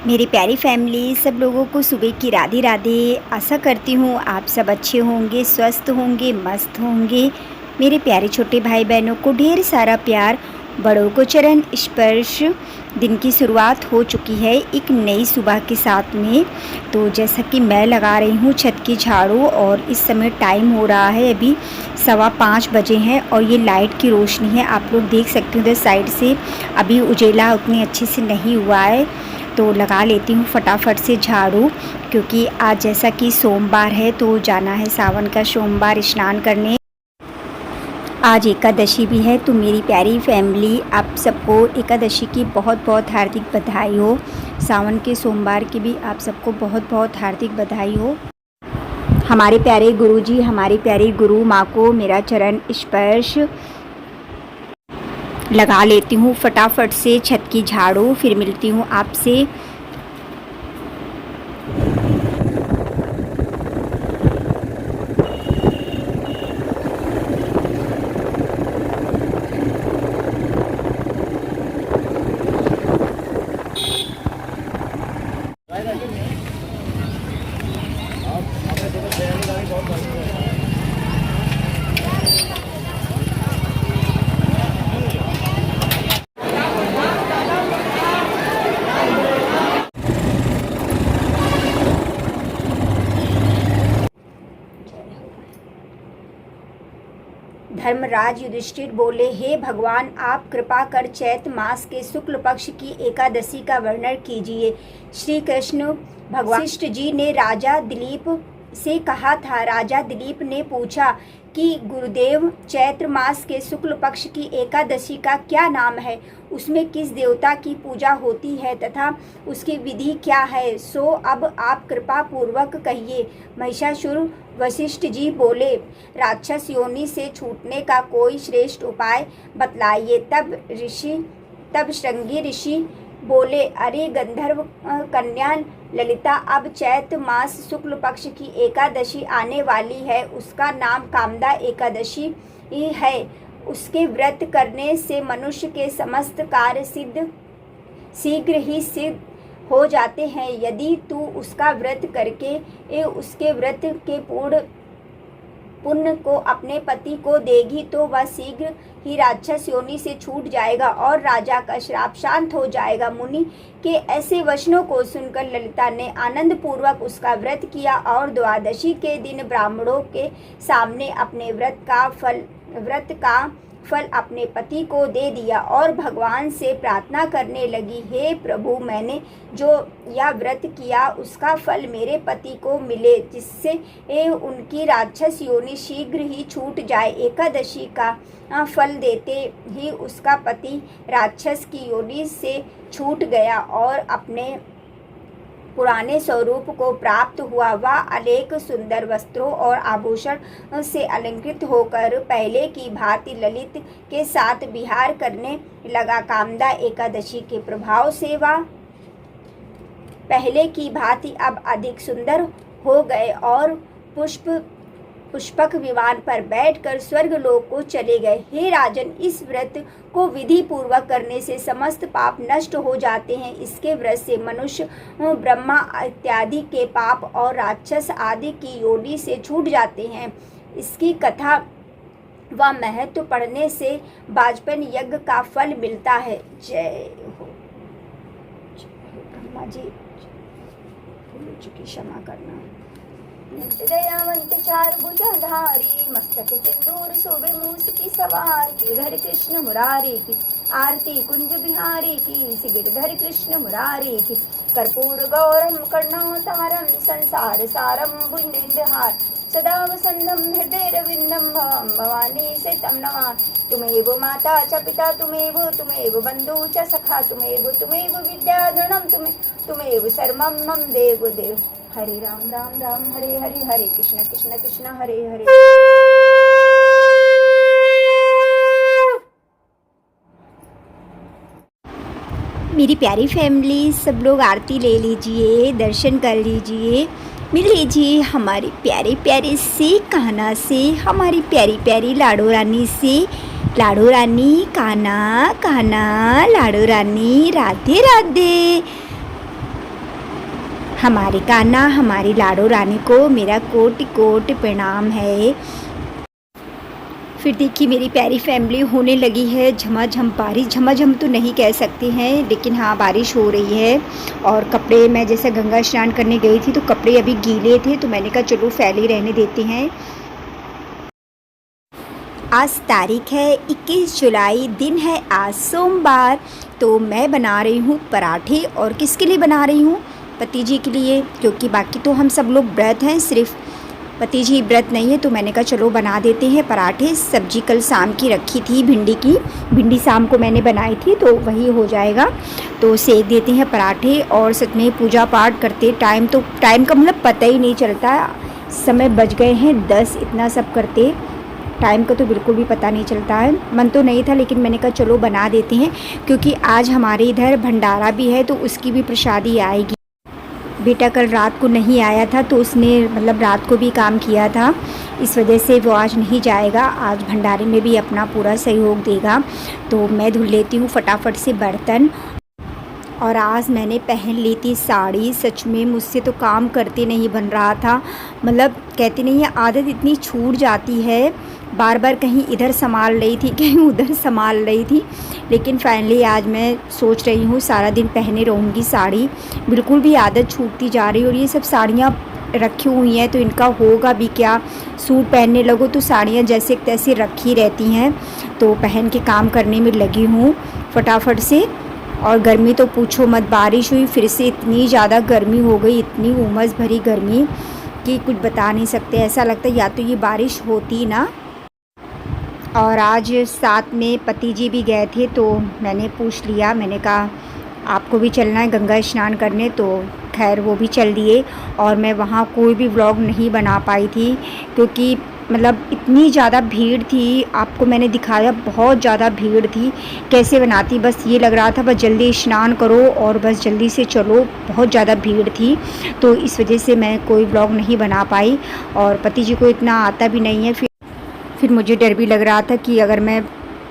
मेरी प्यारी फैमिली, सब लोगों को सुबह की राधे राधे। आशा करती हूँ आप सब अच्छे होंगे, स्वस्थ होंगे, मस्त होंगे। मेरे प्यारे छोटे भाई बहनों को ढेर सारा प्यार, बड़ों को चरण स्पर्श। दिन की शुरुआत हो चुकी है एक नई सुबह के साथ में। तो जैसा कि मैं लगा रही हूँ छत की झाड़ू, और इस समय टाइम हो रहा है अभी 5:15 बजे हैं, और ये लाइट की रोशनी है, आप लोग देख सकते हो उधर साइड से। अभी उजेला उतनी अच्छे से नहीं हुआ है, तो लगा लेती हूँ फटाफट से झाड़ू, क्योंकि आज जैसा कि सोमवार है तो जाना है सावन का सोमवार स्नान करने। आज एकादशी भी है, तो मेरी प्यारी फैमिली, आप सबको एकादशी की बहुत बहुत हार्दिक बधाई हो। सावन के सोमवार की भी आप सबको बहुत बहुत हार्दिक बधाई हो। हमारे प्यारे गुरुजी, हमारी प्यारी गुरु माँ को मेरा चरण स्पर्श। लगा लेती हूँ फटाफट से छत की झाड़ू, फिर मिलती हूँ आपसे। धर्मराज युधिष्ठिर बोले, हे भगवान, आप कृपा कर चैत्र मास के शुक्ल पक्ष की एकादशी का वर्णन कीजिए। श्री कृष्ण भगवान वशिष्ठ जी ने राजा दिलीप से कहा था। राजा दिलीप ने पूछा कि गुरुदेव, चैत्र मास के शुक्ल पक्ष की एकादशी का क्या नाम है, उसमें किस देवता की पूजा होती है तथा उसकी विधि क्या है, सो अब आप कृपा पूर्वक कहिए। महिषासुर वशिष्ठ जी बोले, राक्षस योनि से छूटने का कोई श्रेष्ठ उपाय बतलाइए। तब श्रृंगी ऋषि बोले, अरे गंधर्व कन्या ललिता, अब चैत्र मास शुक्ल पक्ष की एकादशी आने वाली है, उसका नाम कामदा एकादशी है। उसके व्रत करने से मनुष्य के समस्त कार्य शीघ्र ही सिद्ध हो जाते हैं। यदि तू उसका व्रत करके उसके व्रत के पूर्ण पुण्य को अपने पति को देगी तो वह शीघ्र ही राक्षस योनि से छूट जाएगा और राजा का श्राप शांत हो जाएगा। मुनि के ऐसे वचनों को सुनकर ललिता ने आनंद पूर्वक उसका व्रत किया और द्वादशी के दिन ब्राह्मणों के सामने अपने व्रत का फल अपने पति को दे दिया और भगवान से प्रार्थना करने लगी, हे प्रभु, मैंने जो यह व्रत किया उसका फल मेरे पति को मिले, जिससे उनकी राक्षस योनि शीघ्र ही छूट जाए। एकादशी का फल देते ही उसका पति राक्षस की योनि से छूट गया और अपने पुराने स्वरूप को प्राप्त हुआ। वह अनेक सुंदर वस्त्रों और आभूषण से अलंकृत होकर पहले की भांति ललित के साथ विहार करने लगा। कामदा एकादशी के प्रभाव से वह पहले की भांति अब अधिक सुंदर हो गए और पुष्पक विमान पर बैठकर स्वर्गलोक को चले गए। हे राजन, इस व्रत को विधि पूर्वक करने से समस्त पाप नष्ट हो जाते हैं। इसके व्रत से मनुष्य ब्रह्मा इत्यादि के पाप और राक्षस आदि की योनि से छूट जाते हैं। इसकी कथा व महत्व पढ़ने से वाजपेयी यज्ञ का फल मिलता है। जय हो ब्रह्मा जी, भूल चुकी क्षमा करना। दयावंत चार भुजाधारी, मस्तक सिंदूर शोभे मूस की सवार की, धर कृष्ण मुरारी की आरती कुंज बिहारी की, सिगिरधर कृष्ण मुरारी की, कर्पूर गौरम कर्णावतारम संसार सारम भुजगेन्द्रहार, सदा वसंतम हृदय रविंदम भवम भवानी से तम नवा। तुमेव माता च पिता तुमेव बंधु च सखा तुमेव विद्याधरणम तुमेव सर्वम मम देव देव। हरे राम राम राम हरे हरे, हरे कृष्ण कृष्ण कृष्ण हरे हरे। मेरी प्यारी फैमिली, सब लोग आरती ले लीजिए, दर्शन कर लीजिए, मिल लीजिए हमारे प्यारे प्यारे से कान्हा से, हमारी प्यारी प्यारी लाडो रानी से। लाडो रानी, कान्हा कान्हा, लाडो रानी, राधे राधे। हमारे कान्हा, हमारी लाडो रानी को मेरा कोटि कोटि प्रणाम है। फिर देखिए मेरी प्यारी फैमिली, होने लगी है झमाझम बारिश। झमाझम तो नहीं कह सकते हैं, लेकिन हाँ बारिश हो रही है। और कपड़े, मैं जैसे गंगा स्नान करने गई थी तो कपड़े अभी गीले थे, तो मैंने कहा चलो फैले रहने देते हैं। आज तारीख है 21 जुलाई, दिन है आज सोमवार। तो मैं बना रही हूँ पराठे। और किसके लिए बना रही हूँ? पति जी के लिए, क्योंकि बाकी तो हम सब लोग व्रत हैं, सिर्फ पति जी व्रत नहीं है। तो मैंने कहा चलो बना देते हैं पराठे। सब्जी कल शाम की रखी थी भिंडी की, भिंडी शाम को मैंने बनाई थी, तो वही हो जाएगा। तो सेक देते हैं पराठे। और सच में पूजा पाठ करते टाइम का मतलब पता ही नहीं चलता। समय बज गए हैं 10, इतना सब करते टाइम का तो बिल्कुल भी पता नहीं चलता है। मन तो नहीं था, लेकिन मैंने कहा चलो बना देते हैं, क्योंकि आज हमारे इधर भंडारा भी है, तो उसकी भी प्रसादी आएगी। बेटा कल रात को नहीं आया था, तो उसने मतलब रात को भी काम किया था, इस वजह से वो आज नहीं जाएगा। आज भंडारे में भी अपना पूरा सहयोग देगा। तो मैं धुल लेती हूँ फटाफट से बर्तन। और आज मैंने पहन ली थी साड़ी। सच में मुझसे तो काम करते नहीं बन रहा था, मतलब कहते नहीं है, आदत इतनी छूट जाती है। बार बार कहीं इधर संभाल रही थी, कहीं उधर संभाल रही थी, लेकिन फाइनली आज मैं सोच रही हूँ सारा दिन पहने रहूँगी साड़ी। बिल्कुल भी आदत छूटती जा रही है। और ये सब साड़ियाँ रखी हुई हैं, तो इनका होगा भी क्या? सूट पहनने लगो तो साड़ियाँ जैसे तैसे रखी रहती हैं। तो पहन के काम करने में लगी हूँ फटाफट से। और गर्मी तो पूछो मत, बारिश हुई फिर से इतनी ज़्यादा गर्मी हो गई, इतनी उमस भरी गर्मी कि कुछ बता नहीं सकते। ऐसा लगता है या तो ये बारिश होती ना। और आज साथ में पति जी भी गए थे, तो मैंने पूछ लिया, मैंने कहा आपको भी चलना है गंगा स्नान करने? तो खैर वो भी चल दिए। और मैं वहाँ कोई भी व्लॉग नहीं बना पाई थी, क्योंकि मतलब इतनी ज़्यादा भीड़ थी। आपको मैंने दिखाया, बहुत ज़्यादा भीड़ थी। कैसे बनाती, बस ये लग रहा था बस जल्दी स्नान करो और बस जल्दी से चलो, बहुत ज़्यादा भीड़ थी। तो इस वजह से मैं कोई व्लॉग नहीं बना पाई। और पति जी को इतना आता भी नहीं है। फिर मुझे डर भी लग रहा था कि अगर मैं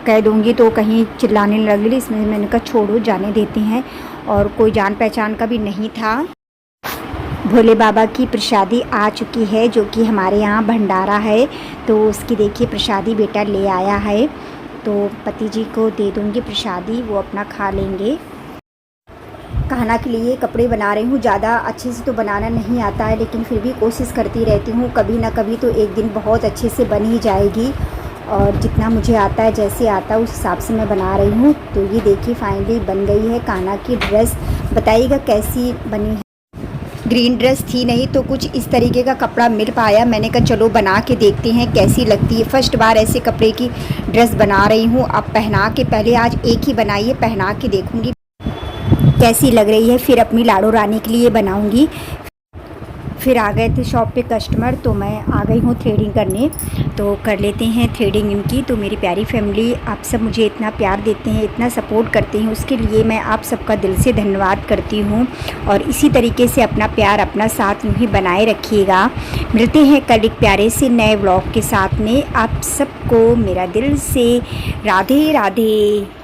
कह दूँगी तो कहीं चिल्लाने लगेगी, इसमें मैंने कहा छोड़ो, जाने देते हैं। और कोई जान पहचान का भी नहीं था। भोले बाबा की प्रसादी आ चुकी है, जो कि हमारे यहाँ भंडारा है, तो उसकी देखिए प्रसादी बेटा ले आया है। तो पति जी को दे दूँगी प्रसादी, वो अपना खा लेंगे। कान्हा के लिए कपड़े बना रही हूँ। ज़्यादा अच्छे से तो बनाना नहीं आता है, लेकिन फिर भी कोशिश करती रहती हूँ। कभी ना कभी तो एक दिन बहुत अच्छे से बन ही जाएगी। और जितना मुझे आता है, जैसे आता है उस हिसाब से मैं बना रही हूँ। तो ये देखिए फाइनली बन गई है कान्हा की ड्रेस। बताइएगा कैसी बनी है। ग्रीन ड्रेस थी नहीं, तो कुछ इस तरीके का कपड़ा मिल पाया। मैंने कहा चलो बना के देखते हैं कैसी लगती है। फर्स्ट बार ऐसे कपड़े की ड्रेस बना रही हूँ। अब पहना के, पहले आज एक ही बनाई है, पहना के देखूँगी कैसी लग रही है, फिर अपनी लाडो रानी के लिए बनाऊंगी। फिर आ गए थे शॉप पे कस्टमर, तो मैं आ गई हूँ थ्रेडिंग करने। तो कर लेते हैं थ्रेडिंग इनकी। तो मेरी प्यारी फैमिली, आप सब मुझे इतना प्यार देते हैं, इतना सपोर्ट करते हैं, उसके लिए मैं आप सबका दिल से धन्यवाद करती हूँ। और इसी तरीके से अपना प्यार, अपना साथ यूँ ही बनाए रखिएगा। मिलते हैं कल एक प्यारे से नए व्लॉग के साथ में। आप सबको मेरा दिल से राधे राधे।